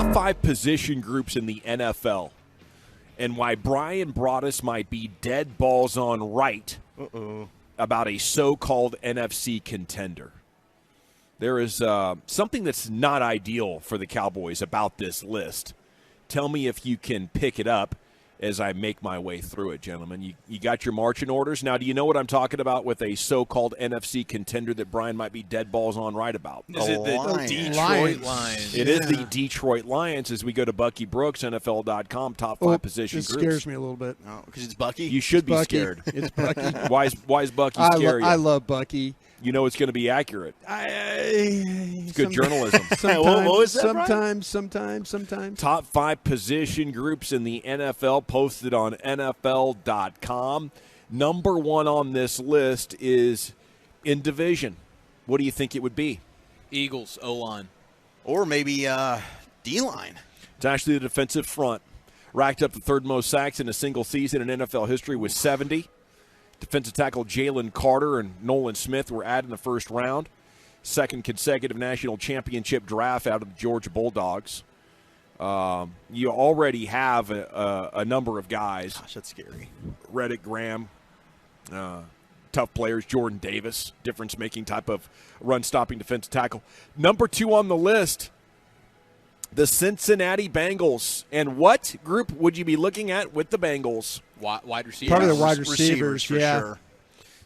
top 5 position groups in the NFL, and why Brian Broaddus might be dead balls on right about a so-called NFC contender. There is something that's not ideal for the Cowboys about this list. Tell me if you can pick it up as I make my way through it, gentlemen. You got your marching orders? Now, do you know what I'm talking about with a so-called NFC contender that Brian might be dead balls on right about? Is it the Detroit Lions? It is the Detroit Lions as we go to Bucky Brooks, NFL.com, top 5 position groups. It scares me a little bit. Oh, because it's Bucky? You should be scared. It's Bucky. Why is Bucky scary? I love Bucky. You know it's going to be accurate. It's good journalism. What was that, Sometimes. Top 5 position groups in the NFL posted on NFL.com. Number 1 on this list is in division. What do you think it would be? Eagles, O-line. Or maybe D-line. It's actually the defensive front. Racked up the 3rd most sacks in a single season in NFL history with 70. Defensive tackle Jalen Carter and Nolan Smith were added in the 1st round. 2nd consecutive national championship draft out of the Georgia Bulldogs. You already have a number of guys. Gosh, that's scary. Reddick, Graham, tough players. Jordan Davis, difference-making type of run-stopping defensive tackle. Number 2 on the list, the Cincinnati Bengals. And what group would you be looking at with the Bengals? Wide receivers. Probably the wide receivers for sure.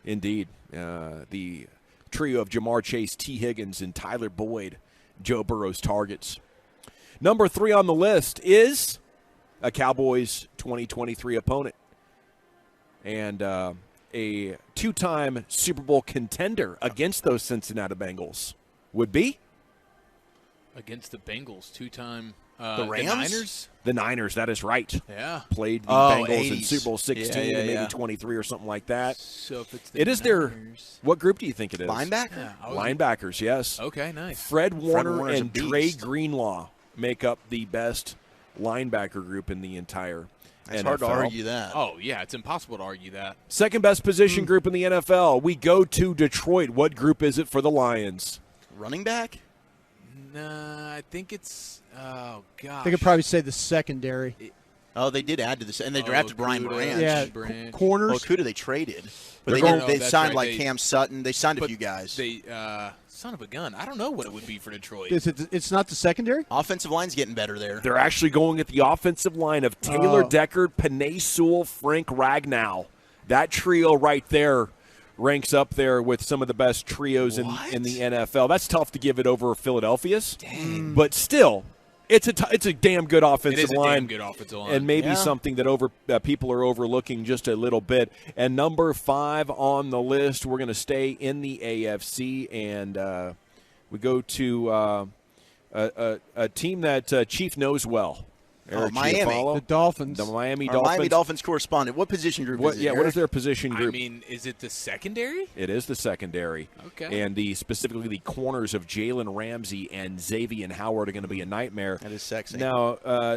Indeed. The trio of Jamar Chase, T. Higgins, and Tyler Boyd, Joe Burrow's targets. Number 3 on the list is a Cowboys 2023 opponent and a 2-time Super Bowl contender against those Cincinnati Bengals. Would be? Against the Bengals, 2-time the Rams? The Niners? The Niners, that is right. Yeah. Played the Bengals 80s. in Super Bowl 16 and maybe 23 or something like that. So if it's the It is Niners. what group do you think it is? Linebacker? Yeah, Linebackers, yes. Okay, nice. Fred Warner Warner's a and Dre beast. Greenlaw make up the best linebacker group in the entire It's NFL. hard to argue that. Oh, yeah, it's impossible to argue that. Second best position group in the NFL. We go to Detroit. What group is it for the Lions? Running back? Nah, I think it's gosh. They could probably say the secondary. Oh, they did add to this, and they drafted Brian Kuda. Branch. Yeah, Branch. corners. Oh, Kuda they traded. But They're they going- they that's signed right. like Cam Sutton. They signed a But few guys. They son of a gun. I don't know what it would be for Detroit. It's not the secondary? Offensive line's getting better there. They're actually going at the offensive line of Taylor Deckard, Penei Sewell, Frank Ragnow. That trio right there ranks up there with some of the best trios in the NFL. That's tough to give it over Philadelphia's. Dang. But still, it's a damn good offensive It is a line. damn good offensive line. And maybe something that people are overlooking just a little bit. And number 5 on the list, we're going to stay in the AFC, and we go to a team that Chief knows well. Eric Miami. Giafalo, The Dolphins. the Miami Our Dolphins. Miami Dolphins correspondent. What position group is it? What is their position I group? mean, is it the secondary? It is the secondary. Okay. And specifically the corners of Jalen Ramsey and Xavier Howard are going to be a nightmare. That is sexy. Now,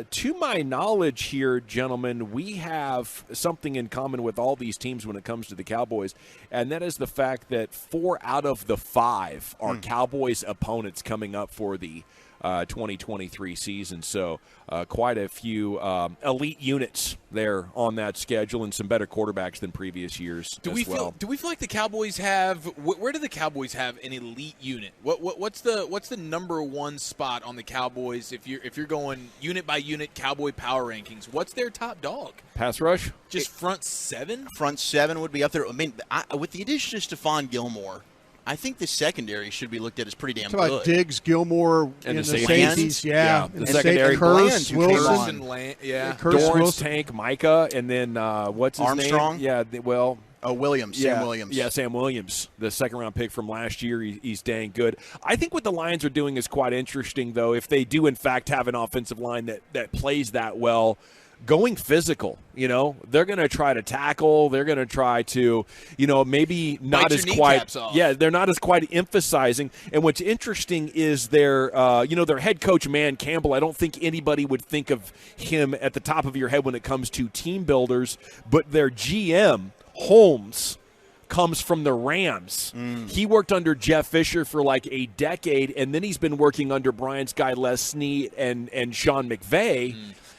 to my knowledge here, gentlemen, we have something in common with all these teams when it comes to the Cowboys, and that is the fact that 4 out of the 5 are Cowboys opponents coming up for the 2023 season. So quite a few elite units there on that schedule, and some better quarterbacks than previous years. Do we feel like the Cowboys have? Where do the Cowboys have an elite unit? What's the number 1 spot on the Cowboys if you're going unit by unit Cowboy power rankings? What's their top dog? Pass rush? Just front 7? Front 7 would be up there. I mean, with the addition of Stephon Gilmore, I think the secondary should be looked at as pretty damn Talk about good. Diggs, Gilmore, And in the the safeties. safeties. Yeah. The secondary. Curse, Bland, who came Wilson. on. Curtis Dorrance, Wilson. Tank, Micah, and then what's his Armstrong? name? Yeah, Williams, yeah, Sam Williams. Yeah, Sam Williams, the second-round pick from last year. He's dang good. I think what the Lions are doing is quite interesting, though, if they do, in fact, have an offensive line that plays that well. Going physical, they're going to try to tackle. They're going to try to, maybe not as quite. Yeah, they're not as quite emphasizing. And what's interesting is their head coach, Man Campbell. I don't think anybody would think of him at the top of your head when it comes to team builders. But their GM, Holmes, comes from the Rams. He worked under Jeff Fisher for like a decade, and then he's been working under Brian's guy Les Snead and Sean McVay.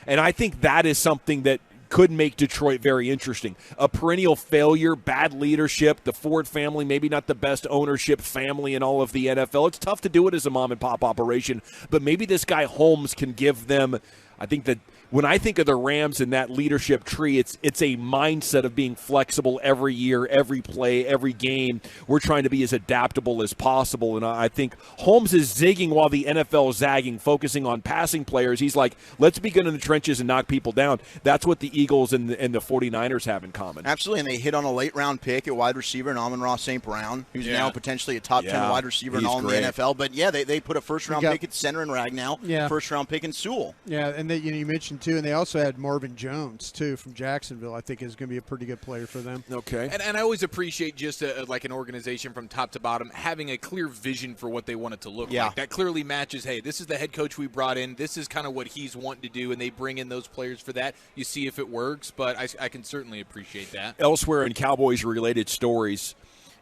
And I think that is something that could make Detroit very interesting. A perennial failure, bad leadership, the Ford family, maybe not the best ownership family in all of the NFL. It's tough to do it as a mom-and-pop operation, but maybe this guy Holmes can give them, I think that when I think of the Rams in that leadership tree, it's a mindset of being flexible every year, every play, every game. We're trying to be as adaptable as possible, and I think Holmes is zigging while the NFL is zagging, focusing on passing players. He's like, let's be good in the trenches and knock people down. That's what the Eagles and the 49ers have in common. Absolutely, and they hit on a late-round pick at wide receiver in Amon-Ra St. Brown, who's now potentially a top 10 wide receiver in all in the NFL. But, yeah, they put a first-round pick at center in Ragnow, first-round pick in Sewell. Yeah, and you mentioned, too, and they also had Marvin Jones, too, from Jacksonville. I think is going to be a pretty good player for them. Okay. And I always appreciate just like an organization from top to bottom having a clear vision for what they want it to look like. That clearly matches, hey, this is the head coach we brought in. This is kind of what he's wanting to do, and they bring in those players for that. You see if it works, but I can certainly appreciate that. Elsewhere in Cowboys-related stories,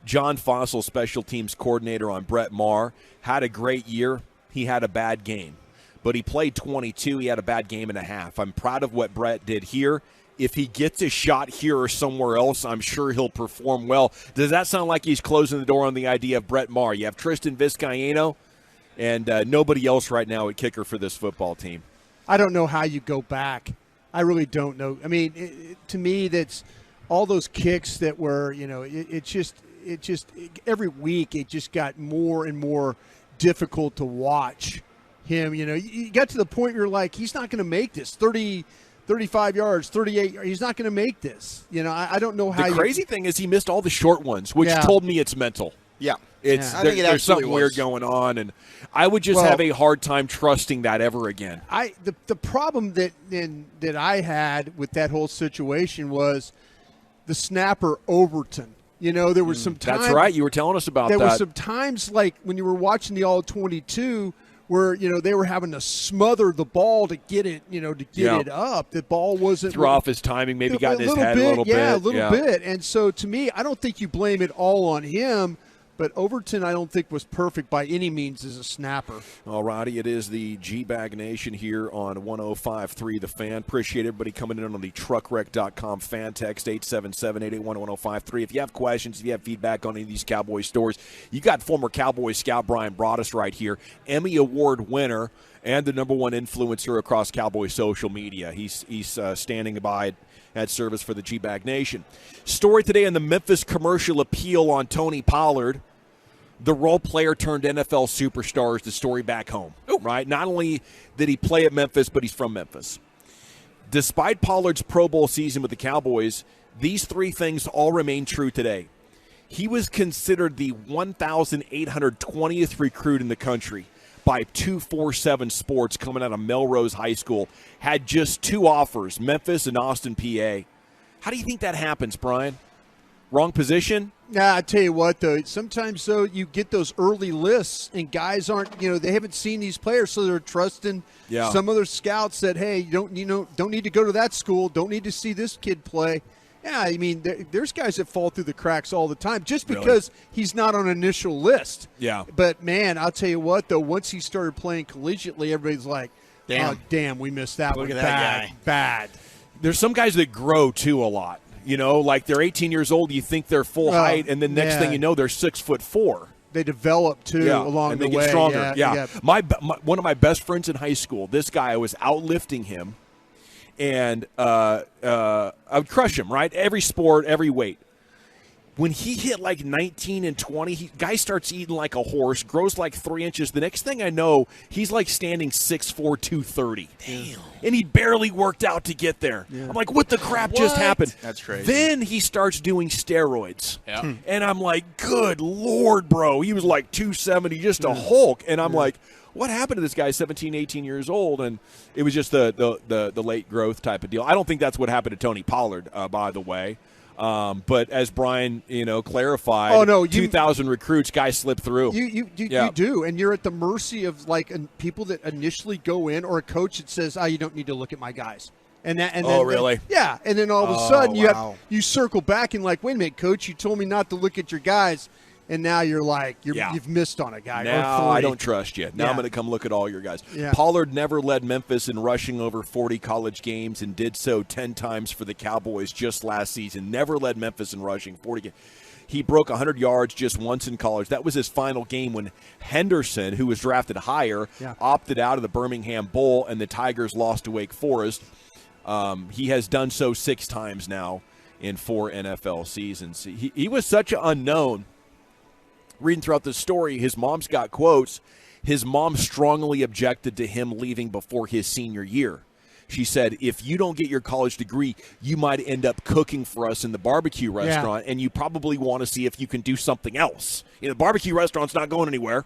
John Fossil, special teams coordinator on Brett Maher, had a great year. He had a bad game. But he played 22. He had a bad game and a half. I'm proud of what Brett did here. If he gets a shot here or somewhere else, I'm sure he'll perform well. Does that sound like he's closing the door on the idea of Brett Maher? You have Tristan Vizcaino and nobody else right now at kicker for this football team. I don't know how you go back. I really don't know. I mean, to me, that's all those kicks that were, it just every week it just got more and more difficult to watch him. You got to the point where you're like, he's not going to make this 30, 35 yards, 38. He's not going to make this. I don't know how. The crazy thing is he missed all the short ones, which told me it's mental. Yeah. I think there's something weird going on, and I would just have a hard time trusting that ever again. The problem that I had with that whole situation was the snapper Overton. There was some times. That's right. You were telling us about that. There were some times, like when you were watching the All-22, where they were having to smother the ball to get it, it up. The ball wasn't threw off his timing, maybe got in his head a little bit. Yeah, a little bit. And so to me, I don't think you blame it all on him. But Overton, I don't think, was perfect by any means as a snapper. All righty, it is the GBag Nation here on 105.3 The Fan. Appreciate everybody coming in on the truckwreck.com fan text, 877-881-1053. If you have questions, if you have feedback on any of these Cowboys stories, you got former Cowboy scout Brian Broaddus right here, Emmy Award winner, and the number one influencer across Cowboy social media. He's standing by at service for the GBag Nation. Story today on the Memphis commercial appeal on Tony Pollard. The role player turned NFL superstar is the story back home, right? Not only did he play at Memphis, but he's from Memphis. Despite Pollard's Pro Bowl season with the Cowboys, these three things all remain true today. He was considered the 1,820th recruit in the country by 247 Sports coming out of Melrose High School, had just two offers, Memphis and Austin, PA. How do you think that happens, Brian? Wrong position? Nah, I tell you what, though, sometimes though you get those early lists and guys aren't, they haven't seen these players, so they're trusting some other scouts that, hey, you don't need to go to that school, don't need to see this kid play. Yeah, I mean, there's guys that fall through the cracks all the time just because he's not on an initial list. Yeah. But, man, I'll tell you what, though, once he started playing collegiately, everybody's like, damn, we missed that one. Look at that guy. Bad. There's some guys that grow, too, a lot. Like they're 18 years old, you think they're full height, and then next thing you know, they're 6'4". They develop, too, along the way. And they get stronger. Yeah. One of my best friends in high school, this guy, I was outlifting him. And I would crush him, right? Every sport, every weight. When he hit like 19 and 20, guy starts eating like a horse, grows like 3 inches. The next thing I know, he's like standing 6'4", 230. Damn. And he barely worked out to get there. Yeah. I'm like, what the crap just happened? That's crazy. Then he starts doing steroids. Yeah. And I'm like, good Lord, bro. He was like 270, just a Hulk. And I'm like, what happened to this guy, 17, 18 years old? And it was just the late growth type of deal. I don't think that's what happened to Tony Pollard, by the way. But as Brian, clarified, 2,000 recruits, guys slip through. You do, and you're at the mercy of people that initially go in, or a coach that says, you don't need to look at my guys. And then, really? Yeah, and then all of a sudden you circle back and like, wait a minute, coach, you told me not to look at your guys, and now you're like you've missed on a guy. Now I don't trust you. Now I'm going to come look at all your guys. Yeah. Pollard never led Memphis in rushing over 40 college games and did so 10 times for the Cowboys just last season. Never led Memphis in rushing 40 games. He broke 100 yards just once in college. That was his final game when Henderson, who was drafted higher, opted out of the Birmingham Bowl, and the Tigers lost to Wake Forest. He has done so 6 times now in 4 NFL seasons. He was such an unknown. Reading throughout the story, his mom's got quotes. His mom strongly objected to him leaving before his senior year. She said, if you don't get your college degree, you might end up cooking for us in the barbecue restaurant, and you probably want to see if you can do something else. The barbecue restaurant's not going anywhere.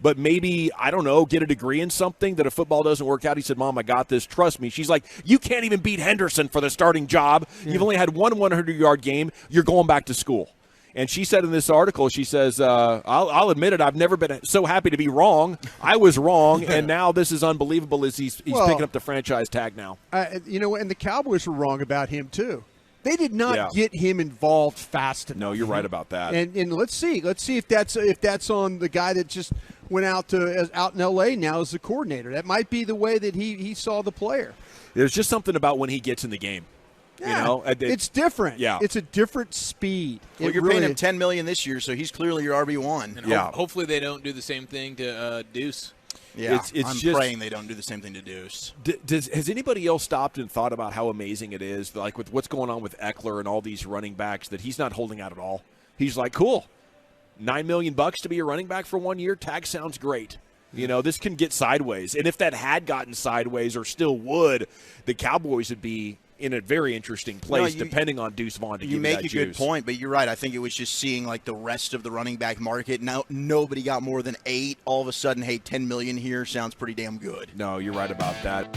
But maybe, I don't know, get a degree in something that if football doesn't work out. He said, Mom, I got this. Trust me. She's like, you can't even beat Henderson for the starting job. Yeah. You've only had one 100-yard game. You're going back to school. And she said in this article, she says, I'll admit it, I've never been so happy to be wrong. I was wrong, and now this is unbelievable as he's picking up the franchise tag now. And the Cowboys were wrong about him, too. They did not get him involved fast enough. No, you're right about that. And let's see if that's on the guy that just went out in L.A. now as the coordinator. That might be the way that he saw the player. There's just something about when he gets in the game. Yeah, it's different. Yeah, it's a different speed. Well, you're paying him $10 million this year, so he's clearly your RB1. And hopefully they don't do the same thing to Deuce. Yeah, I'm praying they don't do the same thing to Deuce. Has anybody else stopped and thought about how amazing it is, like with what's going on with Eckler and all these running backs, that he's not holding out at all? He's like, cool, $9 million to be a running back for 1 year. Tag sounds great. This can get sideways, and if that had gotten sideways or still would, the Cowboys would be in a very interesting place, depending on Deuce Vaughn to give you that juice. You make a good point, but you're right. I think it was just seeing like the rest of the running back market. Now nobody got more than 8. All of a sudden, hey, $10 million here sounds pretty damn good. No, you're right about that.